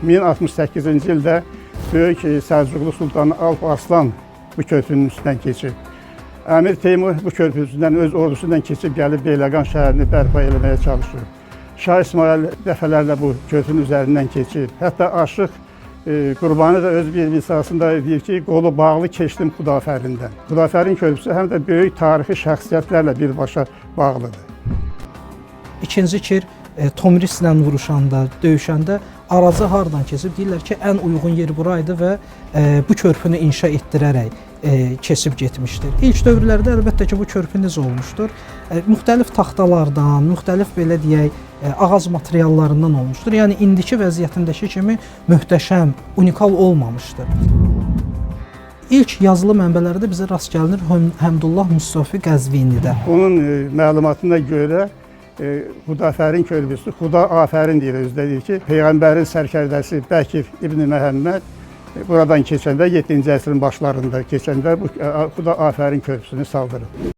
1068-ci ildə Böyük Səlcuqlu Sultanı Alp Arslan bu körpünün üstündən keçib. Əmir Teymur bu körpüsündən öz ordusundan keçib gəlib Beyləqan şəhərini bərpa eləməyə çalışır. Şah İsmail dəfələrlə bu körpünün üzərindən keçib. Hətta Aşıq Qurbani da öz bir misasında deyir ki, qolu bağlı keçdim Xudafərindən. Xudafərin körpüsü həm də böyük tarixi şəxsiyyətlərlə birbaşa bağlıdır. İkinci Kir Tomrislə vuruşanda, döyüşəndə Arazı hardan keçib? Deyirlər ki, ən uyğun yer buraydı və bu körpünü inşa etdirərək keçib getmişdir. İlk dövrlərdə əlbəttə ki, bu körpü necə olmuşdur? Müxtəlif taxtalardan, müxtəlif belə deyək, ağac materiallarından olmuşdur. Yəni, indiki vəziyyətindəki kimi möhtəşəm, unikal olmamışdır. İlk yazılı mənbələrdə bizə rast gəlinir Həmdullah Mustafi Qəzvinidə. Onun məlumatına görə Xudafərin körpüsü, Xuda afərin deyir, özdə deyir ki, Peyğəmbərin sərkərdəsi Bəkir İbn Məhəmməd buradan keçəndə 7-ci əsrin başlarında keçəndə bu Xuda afərin körpüsünü saldırıb.